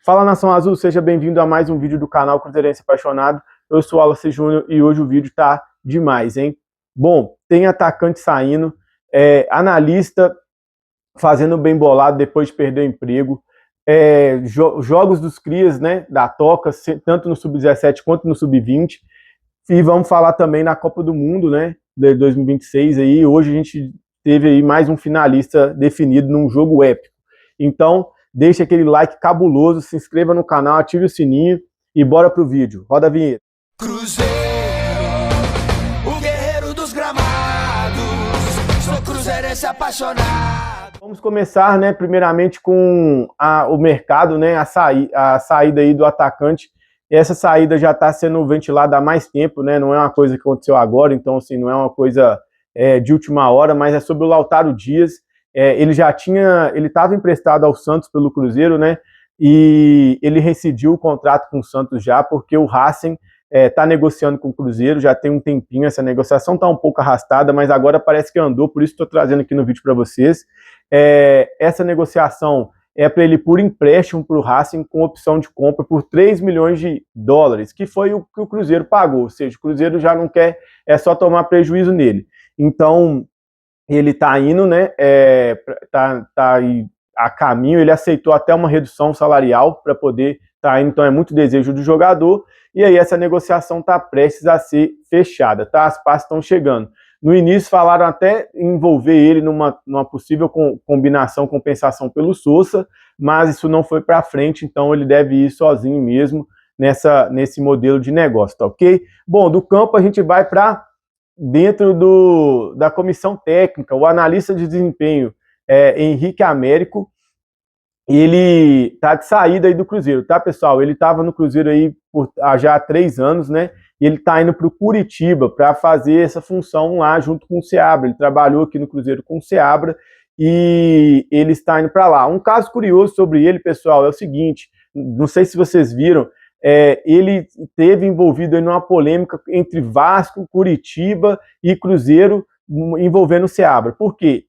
Fala, Nação Azul, seja bem-vindo a mais um vídeo do canal Cruzeirense Apaixonado. Eu sou o Wallace Júnior e hoje o vídeo tá demais, hein? Bom, tem atacante saindo, analista fazendo bem bolado depois de perder o emprego, jogos dos crias, né, da Toca, tanto no Sub-17 quanto no Sub-20, e vamos falar também na Copa do Mundo, né, de 2026 aí. Hoje a gente teve aí mais um finalista definido num jogo épico. Então, deixa aquele like cabuloso, se inscreva no canal, ative o sininho e bora pro vídeo. Roda a vinheta. Cruzeiro, o guerreiro dos gramados, sou cruzeirense apaixonado. Vamos começar, né, primeiramente com o mercado, né, a saída aí do atacante. Essa saída já está sendo ventilada há mais tempo, né, não é uma coisa que aconteceu agora, então assim, não é uma coisa de última hora, mas é sobre o Lautaro Dias. Ele estava emprestado ao Santos pelo Cruzeiro, né, e ele rescindiu o contrato com o Santos já, porque o Racing está negociando com o Cruzeiro, já tem um tempinho, essa negociação está um pouco arrastada, mas agora parece que andou, por isso estou trazendo aqui no vídeo para vocês. Essa negociação é para ele por empréstimo para o Racing com opção de compra por 3 milhões de dólares, que foi o que o Cruzeiro pagou, ou seja, o Cruzeiro já não quer, é só tomar prejuízo nele. Então, ele está indo, né, tá aí a caminho, ele aceitou até uma redução salarial para poder estar indo, então é muito desejo do jogador, e aí essa negociação está prestes a ser fechada, tá? As partes estão chegando. No início falaram até em envolver ele numa possível combinação, compensação pelo Sousa, mas isso não foi para frente, então ele deve ir sozinho mesmo nesse modelo de negócio, tá ok? Bom, do campo a gente vai para dentro da comissão técnica, o analista de desempenho Henrique Américo, ele tá de saída aí do Cruzeiro, tá, pessoal? Ele estava no Cruzeiro aí já há 3 anos, né? E ele tá indo para o Curitiba para fazer essa função lá junto com o Seabra. Ele trabalhou aqui no Cruzeiro com o Seabra e ele está indo para lá. Um caso curioso sobre ele, pessoal, é o seguinte: não sei se vocês viram, ele teve envolvido em uma polêmica entre Vasco, Curitiba e Cruzeiro envolvendo o Seabra. Por quê?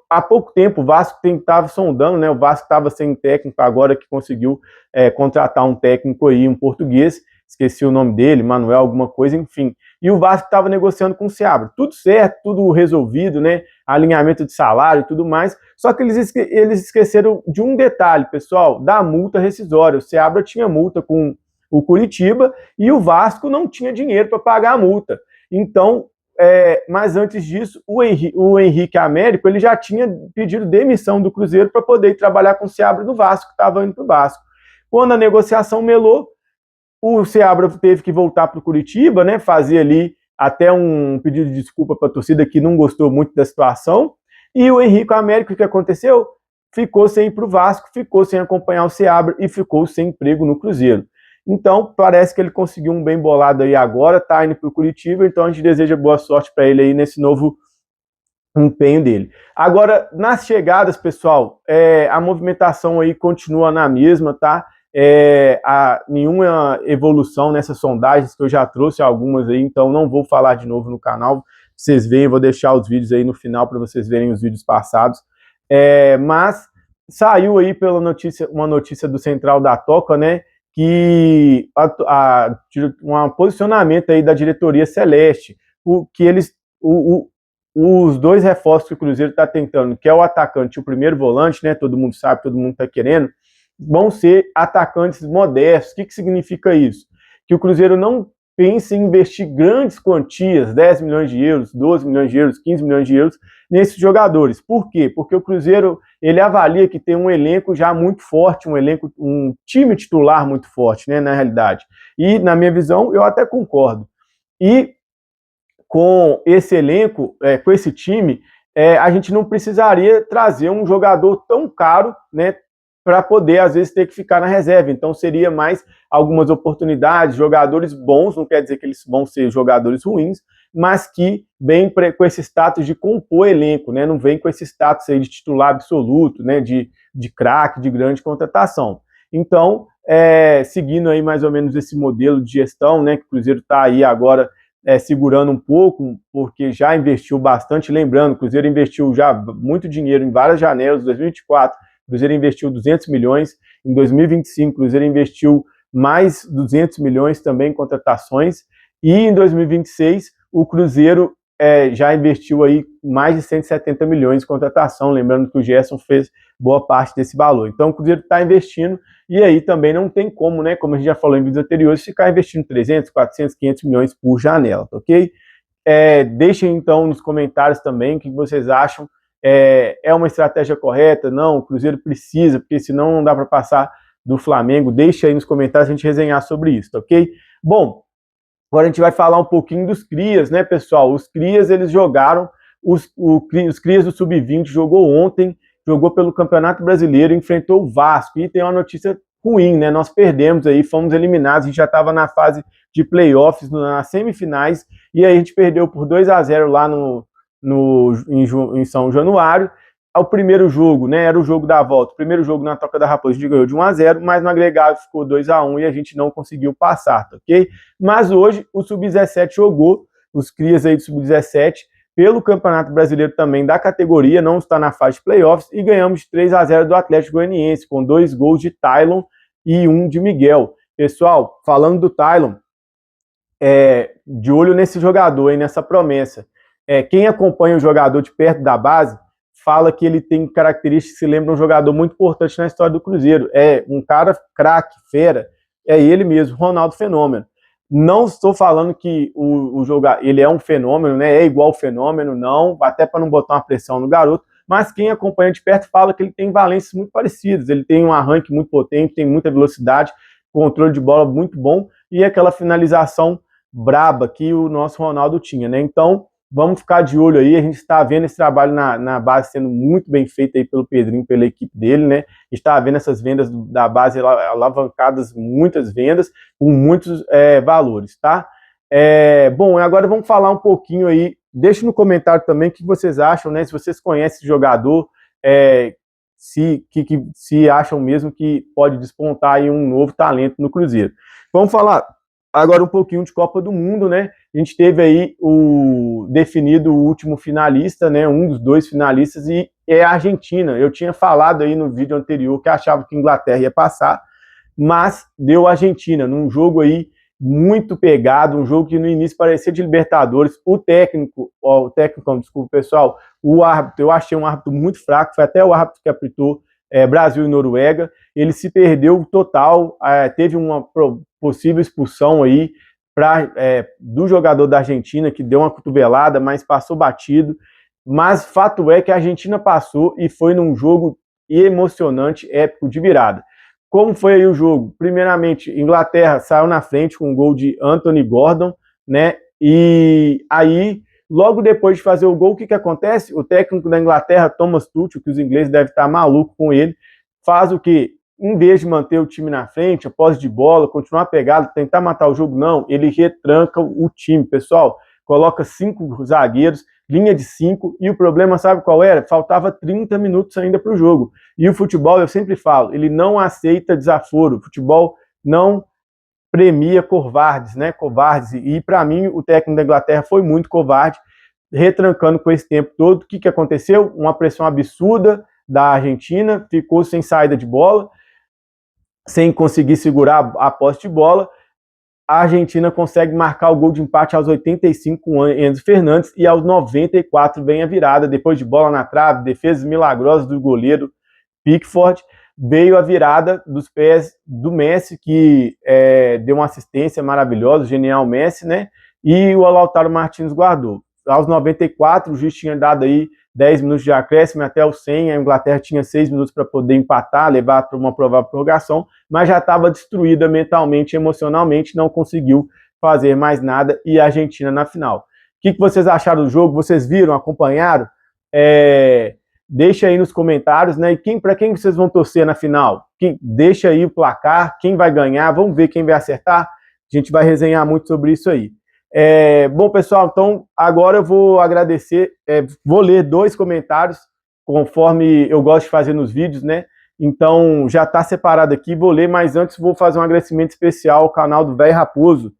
Há pouco tempo o Vasco estava sondando, né? O Vasco estava sem técnico, agora que conseguiu contratar um técnico aí, um português, esqueci o nome dele, Manuel alguma coisa, enfim. E o Vasco estava negociando com o Seabra. Tudo certo, tudo resolvido, né? Alinhamento de salário e tudo mais. Só que eles esqueceram de um detalhe, pessoal, da multa rescisória. O Seabra tinha multa com o Curitiba e o Vasco não tinha dinheiro para pagar a multa. Então, mas antes disso, o Henrique Américo ele já tinha pedido demissão do Cruzeiro para poder ir trabalhar com o Seabra do Vasco, que estava indo para o Vasco. Quando a negociação melou, o Seabra teve que voltar para o Curitiba, né, fazer ali até um pedido de desculpa para a torcida que não gostou muito da situação, e o Henrique Américo, o que aconteceu? Ficou sem ir para o Vasco, ficou sem acompanhar o Seabra e ficou sem emprego no Cruzeiro. Então, parece que ele conseguiu um bem bolado aí agora, tá indo para o Curitiba, então a gente deseja boa sorte para ele aí nesse novo empenho dele. Agora, nas chegadas, pessoal, a movimentação aí continua na mesma, tá? Nenhuma evolução nessas sondagens, que eu já trouxe algumas aí, então não vou falar de novo no canal, vocês veem, vou deixar os vídeos aí no final para vocês verem os vídeos passados, mas saiu aí uma notícia do Central da Toca, né, que um posicionamento aí da diretoria celeste, os dois reforços que o Cruzeiro está tentando, que é o atacante e o primeiro volante, né, todo mundo sabe, todo mundo está querendo, vão ser atacantes modestos. O que significa isso? Que o Cruzeiro não pensa em investir grandes quantias, 10 milhões de euros, 12 milhões de euros, 15 milhões de euros, nesses jogadores. Por quê? Porque o Cruzeiro ele avalia que tem um elenco já muito forte, um time titular muito forte, né, na realidade. E, na minha visão, eu até concordo. E com esse elenco, com esse time, a gente não precisaria trazer um jogador tão caro, né, para poder, às vezes, ter que ficar na reserva. Então, seria mais algumas oportunidades, jogadores bons, não quer dizer que eles vão ser jogadores ruins, mas que vêm com esse status de compor elenco, né? Não vem com esse status aí de titular absoluto, né? De craque, de grande contratação. Então, seguindo aí mais ou menos esse modelo de gestão, né? Que o Cruzeiro está aí agora segurando um pouco, porque já investiu bastante. Lembrando, o Cruzeiro investiu já muito dinheiro em várias janelas, 2024, o Cruzeiro investiu 200 milhões, em 2025 o Cruzeiro investiu mais 200 milhões também em contratações, e em 2026 o Cruzeiro já investiu aí mais de 170 milhões em contratação, lembrando que o Gerson fez boa parte desse valor. Então o Cruzeiro está investindo, e aí também não tem como, né, como a gente já falou em vídeos anteriores, ficar investindo 300, 400, 500 milhões por janela, tá ok? Deixem então nos comentários também o que vocês acham. É uma estratégia correta? Não, o Cruzeiro precisa, porque senão não dá para passar do Flamengo. Deixa aí nos comentários a gente resenhar sobre isso, tá ok? Bom, agora a gente vai falar um pouquinho dos Crias, né, pessoal? Os Crias, eles jogaram, os Crias do Sub-20 jogou ontem, jogou pelo Campeonato Brasileiro, enfrentou o Vasco, e tem uma notícia ruim, né? Nós perdemos aí, fomos eliminados, a gente já estava na fase de playoffs, nas semifinais, e aí a gente perdeu por 2-0 lá em São Januário. O primeiro jogo, né, era o jogo da volta, o primeiro jogo na Toca da Raposa a gente ganhou de 1-0, mas no agregado ficou 2-1 e a gente não conseguiu passar, tá ok? Mas hoje o Sub-17 jogou, os Crias aí do Sub-17, pelo Campeonato Brasileiro também da categoria, não está na fase de playoffs, e ganhamos de 3-0 do Atlético Goianiense, com 2 gols de Tylon e 1 de Miguel. Pessoal, falando do Tylon, de olho nesse jogador, hein, nessa promessa. Quem acompanha o jogador de perto da base, fala que ele tem características que se lembram um jogador muito importante na história do Cruzeiro. É um cara craque, fera, é ele mesmo, Ronaldo Fenômeno. Não estou falando que o jogador, ele é um fenômeno, né? É igual fenômeno, não, até para não botar uma pressão no garoto, mas quem acompanha de perto fala que ele tem valências muito parecidas, ele tem um arranque muito potente, tem muita velocidade, controle de bola muito bom, e aquela finalização braba que o nosso Ronaldo tinha, né? Então, vamos ficar de olho aí, a gente está vendo esse trabalho na base sendo muito bem feito aí pelo Pedrinho, pela equipe dele, né? A gente está vendo essas vendas da base alavancadas, muitas vendas, com muitos valores, tá? Bom, agora vamos falar um pouquinho aí, deixa no comentário também o que vocês acham, né? Se vocês conhecem esse jogador, se acham mesmo que pode despontar aí um novo talento no Cruzeiro. Vamos falar agora um pouquinho de Copa do Mundo, né? A gente teve aí definido o último finalista, né? Um dos 2 finalistas, e é a Argentina. Eu tinha falado aí no vídeo anterior que achava que a Inglaterra ia passar, mas deu a Argentina, num jogo aí muito pegado, um jogo que no início parecia de Libertadores. Desculpa, pessoal, o árbitro, eu achei um árbitro muito fraco, foi até o árbitro que apitou Brasil e Noruega, ele se perdeu total, teve uma possível expulsão aí do jogador da Argentina, que deu uma cotovelada, mas passou batido. Mas fato é que a Argentina passou e foi num jogo emocionante, épico, de virada. Como foi aí o jogo? Primeiramente, Inglaterra saiu na frente com um gol de Anthony Gordon, né? E aí, logo depois de fazer o gol, o que acontece? O técnico da Inglaterra, Thomas Tuchel, que os ingleses devem estar malucos com ele, faz o quê? Em vez de manter o time na frente, a posse de bola, continuar pegado, tentar matar o jogo, não, ele retranca o time, pessoal. Coloca 5 zagueiros, linha de 5, e o problema, sabe qual era? Faltava 30 minutos ainda para o jogo. E o futebol, eu sempre falo, ele não aceita desaforo, o futebol não premia covardes, né? Covardes. E para mim, o técnico da Inglaterra foi muito covarde, retrancando com esse tempo todo. O que aconteceu? Uma pressão absurda da Argentina, ficou sem saída de bola, sem conseguir segurar a posse de bola. A Argentina consegue marcar o gol de empate aos 85 com Enzo Fernandes, e aos 94 vem a virada, depois de bola na trave, defesas milagrosas do goleiro Pickford, veio a virada dos pés do Messi, que deu uma assistência maravilhosa, o genial Messi, né? E o Lautaro Martínez guardou. Aos 94, o juiz tinha dado aí 10 minutos de acréscimo até os 100, a Inglaterra tinha 6 minutos para poder empatar, levar para uma provável prorrogação, mas já estava destruída mentalmente, emocionalmente, não conseguiu fazer mais nada, e a Argentina na final. O que vocês acharam do jogo? Vocês viram, acompanharam? Deixa aí nos comentários, né? E para quem vocês vão torcer na final? Deixa aí o placar, quem vai ganhar, vamos ver quem vai acertar. A gente vai resenhar muito sobre isso aí. Bom, pessoal, então agora eu vou agradecer, vou ler 2 comentários, conforme eu gosto de fazer nos vídeos, né? Então já está separado aqui, vou ler, mas antes vou fazer um agradecimento especial ao canal do Velho Raposo.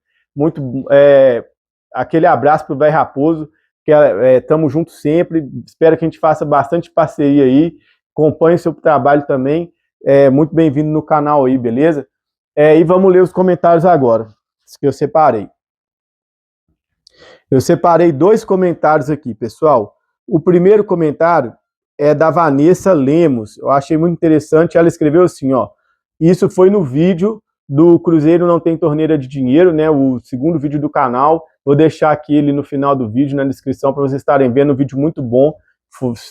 Aquele abraço para o Velho Raposo, que estamos juntos sempre, espero que a gente faça bastante parceria aí, acompanhe o seu trabalho também, muito bem-vindo no canal aí, beleza? E vamos ler os comentários agora, que eu separei. Eu separei 2 comentários aqui, pessoal. O primeiro comentário é da Vanessa Lemos, eu achei muito interessante, ela escreveu assim, ó, isso foi no vídeo do Cruzeiro Não Tem Torneira de Dinheiro, né, o segundo vídeo do canal, vou deixar aqui ele no final do vídeo, na descrição, para vocês estarem vendo, um vídeo muito bom,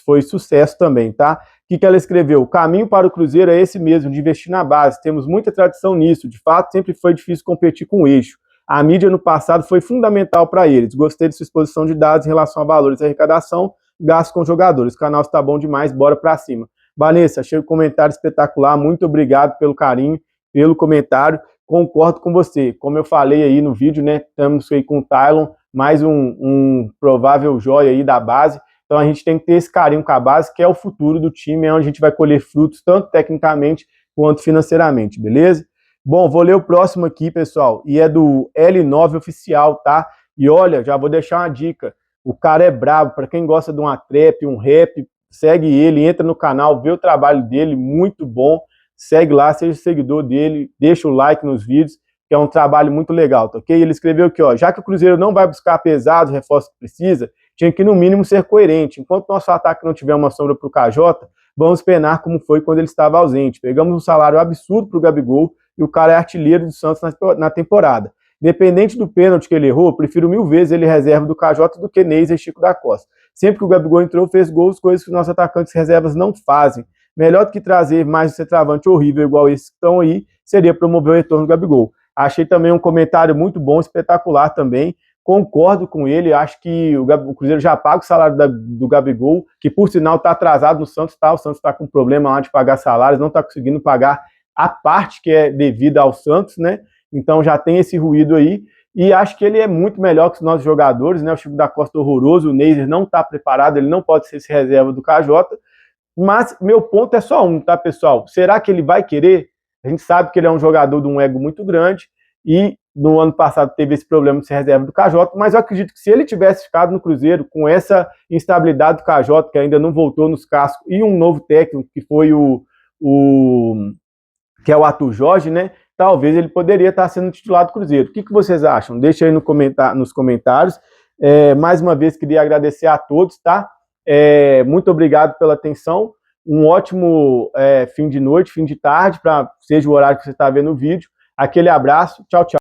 foi sucesso também, tá? O que ela escreveu? O caminho para o Cruzeiro é esse mesmo, de investir na base, temos muita tradição nisso, de fato sempre foi difícil competir com o eixo. A mídia no passado foi fundamental para eles, gostei de sua exposição de dados em relação a valores de arrecadação, gastos com jogadores, o canal está bom demais, bora para cima. Vanessa, achei o comentário espetacular, muito obrigado pelo carinho, pelo comentário, concordo com você, como eu falei aí no vídeo, né, estamos aí com o Tylon, mais um provável joia aí da base, então a gente tem que ter esse carinho com a base, que é o futuro do time, é onde a gente vai colher frutos, tanto tecnicamente quanto financeiramente, beleza? Bom, vou ler o próximo aqui, pessoal, e é do L9 Oficial, tá? E olha, já vou deixar uma dica, o cara é brabo, para quem gosta de uma trap, um rap, segue ele, entra no canal, vê o trabalho dele, muito bom, segue lá, seja seguidor dele, deixa o like nos vídeos, que é um trabalho muito legal, tá ok? Ele escreveu aqui, ó, já que o Cruzeiro não vai buscar pesados, reforços que precisa, tinha que no mínimo ser coerente, enquanto nosso ataque não tiver uma sombra para o KJ, vamos penar como foi quando ele estava ausente, pegamos um salário absurdo para o Gabigol, e o cara é artilheiro do Santos na temporada. Independente do pênalti que ele errou, prefiro 1000 vezes ele reserva do KJ do que Neis e Chico da Costa. Sempre que o Gabigol entrou, fez gols, coisas que os nossos atacantes reservas não fazem. Melhor do que trazer mais um centroavante horrível igual esse que estão aí, seria promover o retorno do Gabigol. Achei também um comentário muito bom, espetacular também. Concordo com ele, acho que o Cruzeiro já paga o salário do Gabigol, que por sinal está atrasado no Santos, tá? O Santos está com problema lá de pagar salários, não está conseguindo pagar a parte que é devida ao Santos, né? Então já tem esse ruído aí, e acho que ele é muito melhor que os nossos jogadores, né? O Chico da Costa horroroso, o Neiser não está preparado, ele não pode ser esse reserva do KJ, mas meu ponto é só um, tá, pessoal? Será que ele vai querer? A gente sabe que ele é um jogador de um ego muito grande, e no ano passado teve esse problema de ser reserva do KJ, mas eu acredito que se ele tivesse ficado no Cruzeiro com essa instabilidade do KJ, que ainda não voltou nos cascos, e um novo técnico, que foi que é o Arthur Jorge, né? Talvez ele poderia estar sendo titular do Cruzeiro. O que vocês acham? Deixa aí nos comentários. Mais uma vez, queria agradecer a todos, tá? Muito obrigado pela atenção. Um ótimo fim de noite, fim de tarde, seja o horário que você está vendo o vídeo. Aquele abraço. Tchau, tchau.